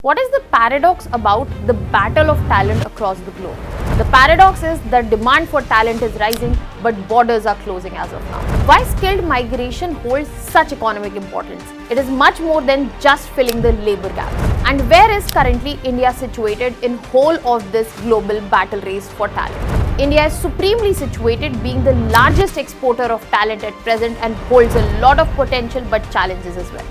What is the paradox about the battle of talent across the globe? The paradox is that demand for talent is rising, but borders are closing as of now. Why skilled migration holds such economic importance? It is much more than just filling the labor gap. And where is currently India situated in whole of this global battle race for talent? India is supremely situated, being the largest exporter of talent at present and holds a lot of potential but challenges as well.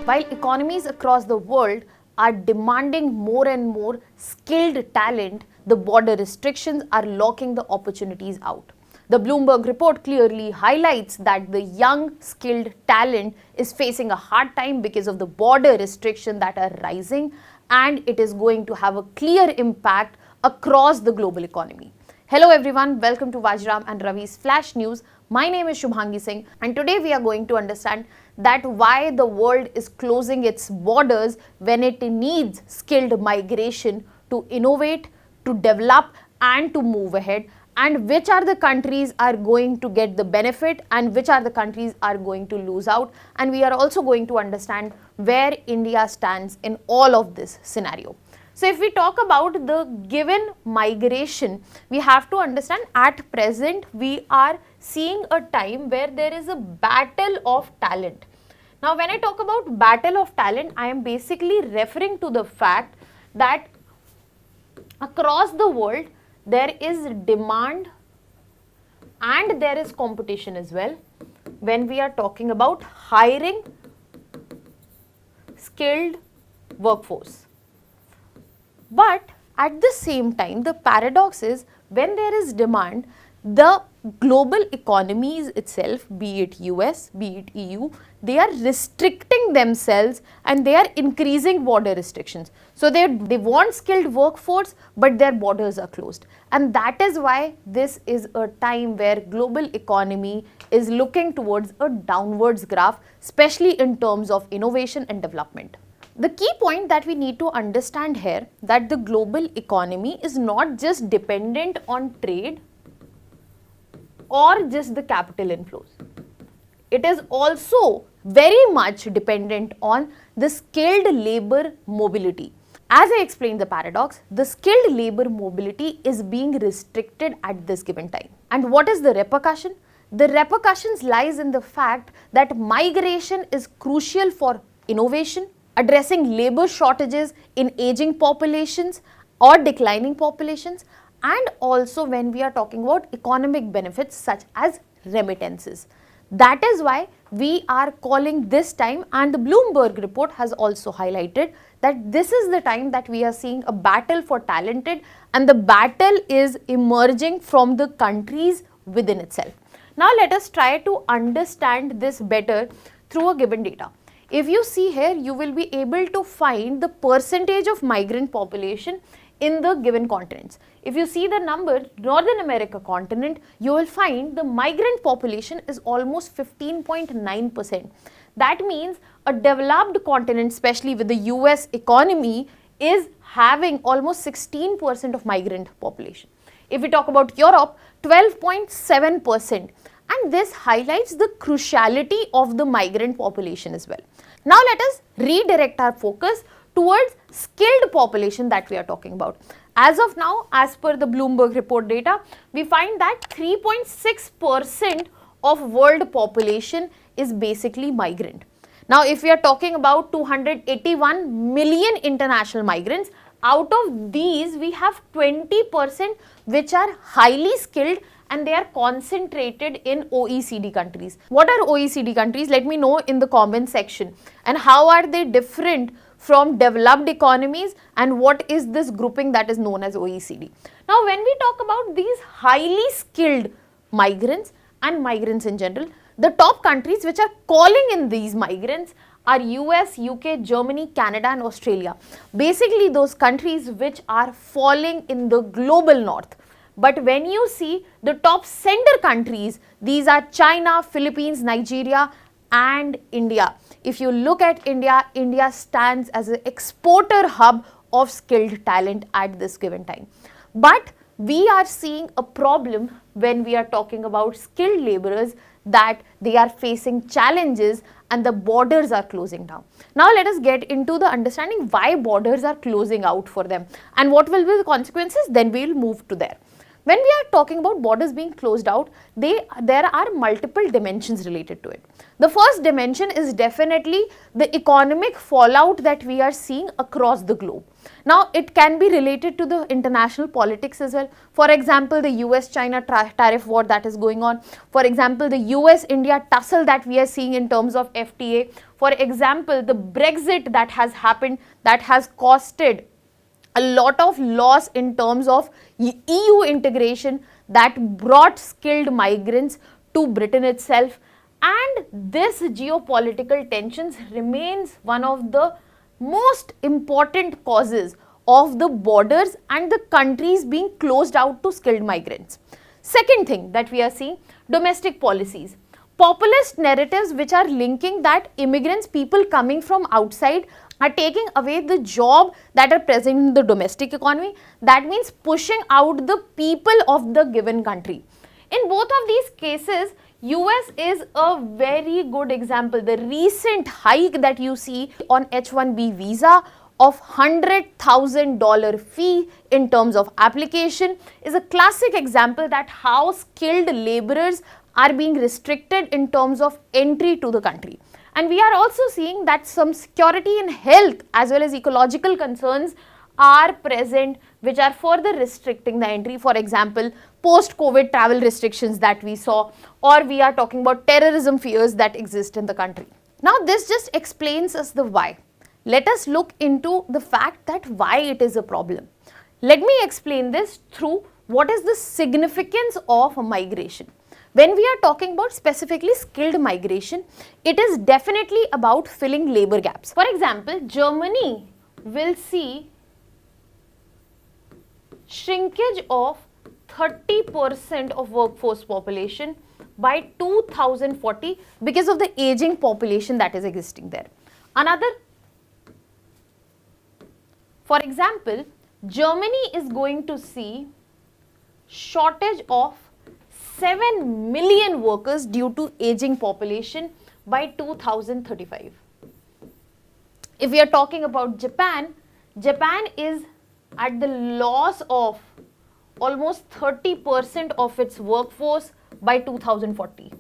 While economies across the world are demanding more and more skilled talent, the border restrictions are locking the opportunities out. The Bloomberg report clearly highlights that the young skilled talent is facing a hard time because of the border restrictions that are rising, and it is going to have a clear impact across the global economy. Hello everyone, welcome to Vajram and Ravi's Flash News. My name is Shubhangi Singh, and today we are going to understand that why the world is closing its borders when it needs skilled migration to innovate, to develop and to move ahead, and which are the countries are going to get the benefit and which are the countries are going to lose out. And we are also going to understand where India stands in all of this scenario. So if we talk about the given migration, we have to understand at present we are seeing a time where there is a battle of talent. Now when I talk about battle of talent, I am basically referring to the fact that across the world there is demand and there is competition as well when we are talking about hiring skilled workforce. But at the same time, the paradox is when there is demand, the global economies itself, be it US, be it EU, they are restricting themselves and they are increasing border restrictions. So they want skilled workforce, but their borders are closed. And that is why this is a time where global economy is looking towards a downwards graph, especially in terms of innovation and development. The key point that we need to understand here that the global economy is not just dependent on trade or just the capital inflows. It is also very much dependent on the skilled labor mobility. As I explained the paradox, the skilled labor mobility is being restricted at this given time. And what is the repercussion? The repercussions lies in the fact that migration is crucial for innovation, addressing labor shortages in aging populations or declining populations, and also when we are talking about economic benefits such as remittances. That is why we are calling this time, and the Bloomberg report has also highlighted that this is the time that we are seeing a battle for talented, and the battle is emerging from the countries within itself. Now let us try to understand this better through a given data. If you see here, you will be able to find the percentage of migrant population in the given continents. If you see the number, Northern America continent, you will find the migrant population is almost 15.9%. That means a developed continent, especially with the US economy, is having almost 16% of migrant population. If we talk about Europe, 12.7%. And this highlights the cruciality of the migrant population as well. Now let us redirect our focus towards skilled population that we are talking about. As of now, as per the Bloomberg report data, we find that 3.6% of world population is basically migrant. Now if we are talking about 281 million international migrants, out of these we have 20% which are highly skilled, and they are concentrated in OECD countries. What are OECD countries? Let me know in the comment section. And how are they different from developed economies, and what is this grouping that is known as OECD? Now when we talk about these highly skilled migrants and migrants in general, the top countries which are calling in these migrants are US, UK, Germany, Canada and Australia. Basically those countries which are falling in the global north. But when you see the top sender countries, these are China, Philippines, Nigeria and India. If you look at India, India stands as an exporter hub of skilled talent at this given time. But we are seeing a problem when we are talking about skilled laborers, that they are facing challenges and the borders are closing down. Now let us get into the understanding why borders are closing out for them and what will be the consequences, then we will move to there. When we are talking about borders being closed out, there are multiple dimensions related to it. The first dimension is definitely the economic fallout that we are seeing across the globe. Now, it can be related to the international politics as well. For example, the US-China tariff war that is going on. For example, the US-India tussle that we are seeing in terms of FTA. For example, the Brexit that has happened, that has costed a lot of loss in terms of EU integration, that brought skilled migrants to Britain itself, and this geopolitical tensions remains one of the most important causes of the borders and the countries being closed out to skilled migrants. Second thing that we are seeing, domestic policies. Populist narratives which are linking that immigrants, people coming from outside, are taking away the job that are present in the domestic economy. That means pushing out the people of the given country. In both of these cases, US is a very good example. The recent hike that you see on H1B visa of $100,000 fee in terms of application is a classic example that how skilled laborers are being restricted in terms of entry to the country. And we are also seeing that some security and health as well as ecological concerns are present which are further restricting the entry. For example, post-COVID travel restrictions that we saw, or we are talking about terrorism fears that exist in the country. Now this just explains us the why. Let us look into the fact that why it is a problem. Let me explain this through what is the significance of migration. When we are talking about specifically skilled migration, it is definitely about filling labor gaps. For example, Germany will see shrinkage of 30% of workforce population by 2040 because of the aging population that is existing there. For example, Germany is going to see shortage of 7 million workers due to aging population by 2035. If we are talking about Japan, Japan is at the loss of almost 30% of its workforce by 2040.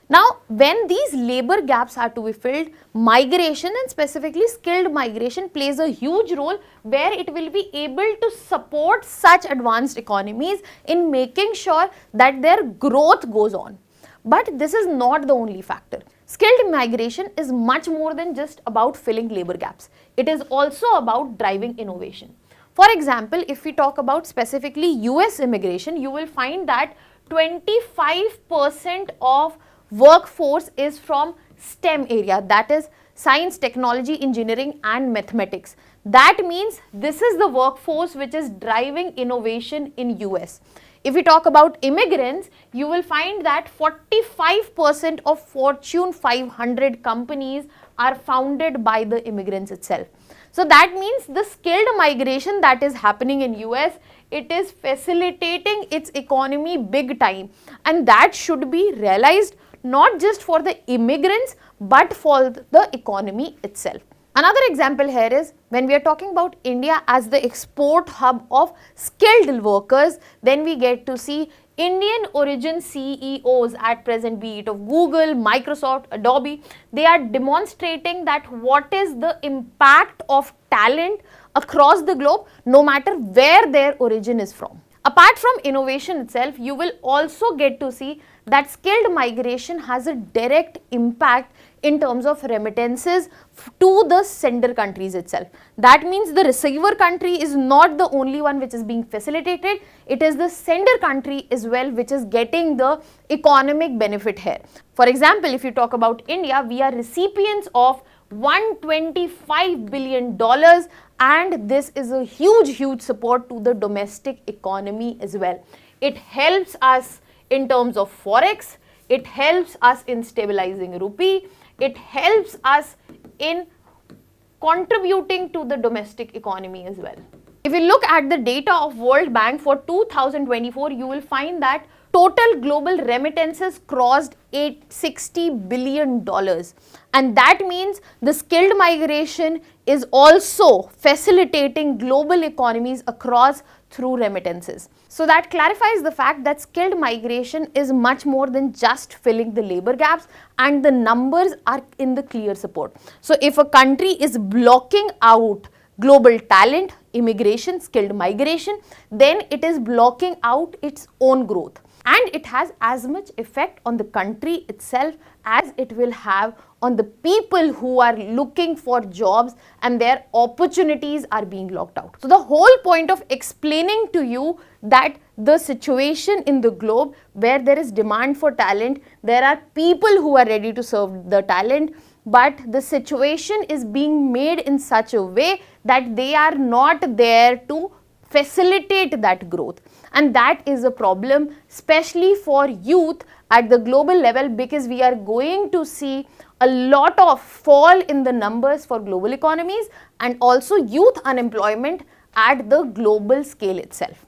Now, when these labor gaps are to be filled, migration and specifically skilled migration plays a huge role where it will be able to support such advanced economies in making sure that their growth goes on. But this is not the only factor. Skilled migration is much more than just about filling labor gaps. It is also about driving innovation. For example, if we talk about specifically US immigration, you will find that 25% of workforce is from STEM area, that is science, technology, engineering and mathematics. That means this is the workforce which is driving innovation in US. If we talk about immigrants, you will find that 45% of Fortune 500 companies are founded by the immigrants itself. So that means the skilled migration that is happening in US, it is facilitating its economy big time, and that should be realized not just for the immigrants but for the economy itself. Another example here is when we are talking about India as the export hub of skilled workers, then we get to see Indian origin CEOs at present, be it of Google, Microsoft, Adobe, they are demonstrating that what is the impact of talent across the globe no matter where their origin is from. Apart from innovation itself, you will also get to see that skilled migration has a direct impact in terms of remittances to the sender countries itself. That means the receiver country is not the only one which is being facilitated, it is the sender country as well which is getting the economic benefit here. For example, if you talk about India, we are recipients of $125 billion, and this is a huge support to the domestic economy as well. It helps us in terms of forex, it helps us in stabilizing rupee, it helps us in contributing to the domestic economy as well. If you look at the data of World Bank for 2024, you will find that total global remittances crossed $860 billion. And that means the skilled migration is also facilitating global economies across through remittances. So that clarifies the fact that skilled migration is much more than just filling the labor gaps, and the numbers are in the clear support. So if a country is blocking out global talent, immigration, skilled migration, then it is blocking out its own growth. And it has as much effect on the country itself as it will have on the people who are looking for jobs and their opportunities are being locked out. So the whole point of explaining to you that the situation in the globe where there is demand for talent, there are people who are ready to serve the talent, but the situation is being made in such a way that they are not there to facilitate that growth. And that is a problem, especially for youth at the global level, because we are going to see a lot of fall in the numbers for global economies and also youth unemployment at the global scale itself.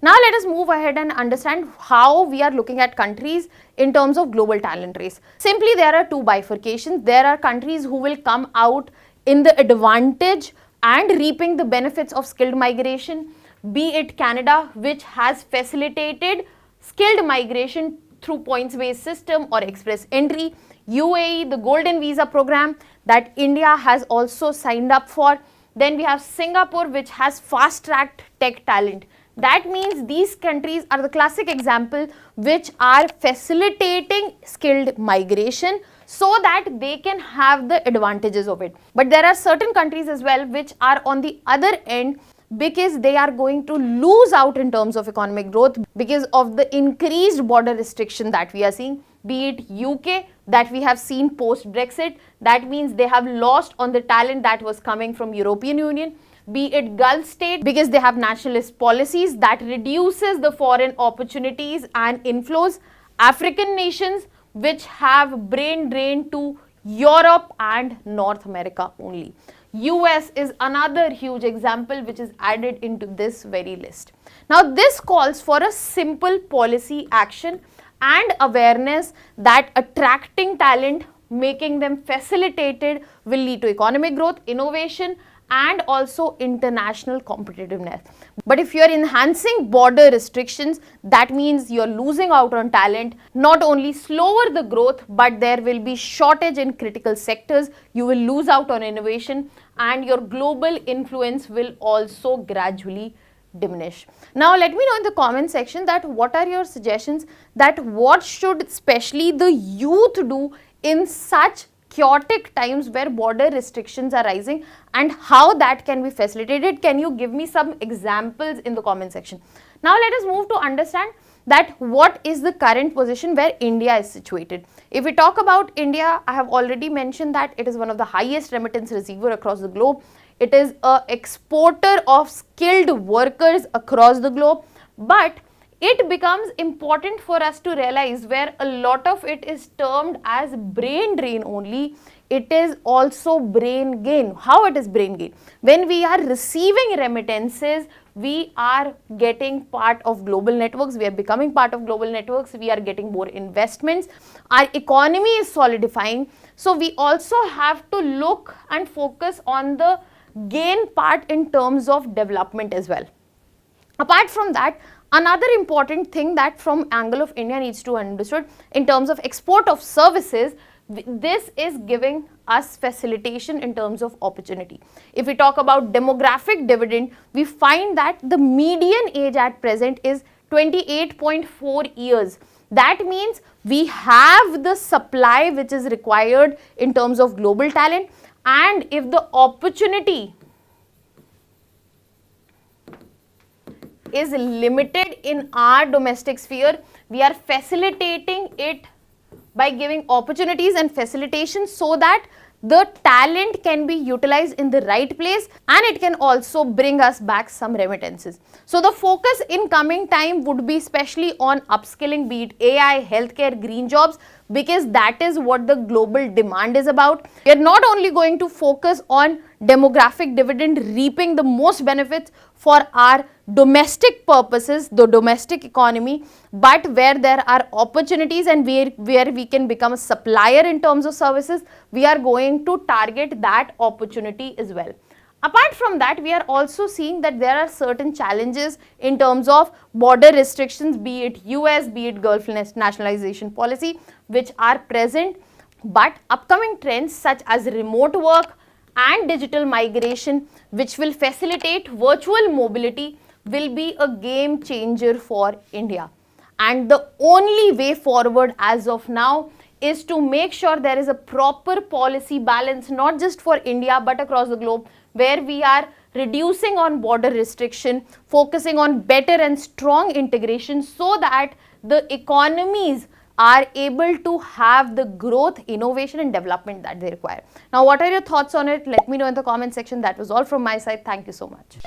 Now let us move ahead and understand how we are looking at countries in terms of global talent race. Simply, there are two bifurcations. There are countries who will come out in the advantage and reaping the benefits of skilled migration, be it Canada, which has facilitated skilled migration through points-based system or express entry, UAE, the golden visa program that India has also signed up for. Then we have Singapore, which has fast-tracked tech talent. That means these countries are the classic example which are facilitating skilled migration so that they can have the advantages of it. But there are certain countries as well which are on the other end, because they are going to lose out in terms of economic growth because of the increased border restriction that we are seeing, be it UK that we have seen post Brexit. That means they have lost on the talent that was coming from European Union, be it Gulf state because they have nationalist policies that reduces the foreign opportunities and inflows, African nations which have brain drain to Europe and North America only. US is another huge example which is added into this very list. Now this calls for a simple policy action and awareness that attracting talent, making them facilitated will lead to economic growth, innovation and also international competitiveness. But if you are enhancing border restrictions, that means you are losing out on talent, not only slower the growth, but there will be shortage in critical sectors, you will lose out on innovation and your global influence will also gradually diminish. Now let me know in the comment section that what are your suggestions, that what should especially the youth do in such chaotic times where border restrictions are rising and how that can be facilitated. Can you give me some examples in the comment section? Now let us move to understand that what is the current position where India is situated. If we talk about India, I have already mentioned that it is one of the highest remittance receiver across the globe. It is an exporter of skilled workers across the globe, but it becomes important for us to realize where a lot of it is termed as brain drain only, it is also brain gain. How it is brain gain? When we are receiving remittances, we are getting part of global networks, we are becoming part of global networks, we are getting more investments, our economy is solidifying. So we also have to look and focus on the gain part in terms of development as well. Apart from that, another important thing that from angle of India needs to be understood in terms of export of services, this is giving us facilitation in terms of opportunity. If we talk about demographic dividend, we find that the median age at present is 28.4 years. That means we have the supply which is required in terms of global talent, and if the opportunity is limited in our domestic sphere, we are facilitating it by giving opportunities and facilitation so that the talent can be utilized in the right place and it can also bring us back some remittances. So the focus in coming time would be especially on upskilling, be it AI, healthcare, green jobs, because that is what the global demand is about. We are not only going to focus on demographic dividend reaping the most benefits for our domestic purposes, the domestic economy, but where there are opportunities and where we can become a supplier in terms of services, we are going to target that opportunity as well. Apart from that, we are also seeing that there are certain challenges in terms of border restrictions, be it US, be it Gulf nationalization policy, which are present. But upcoming trends such as remote work and digital migration, which will facilitate virtual mobility, will be a game changer for India. And the only way forward as of now is to make sure there is a proper policy balance, not just for India but across the globe, where we are reducing on border restriction, focusing on better and strong integration so that the economies are able to have the growth, innovation and development that they require. Now, what are your thoughts on it? Let me know in the comment section. That was all from my side. Thank you so much.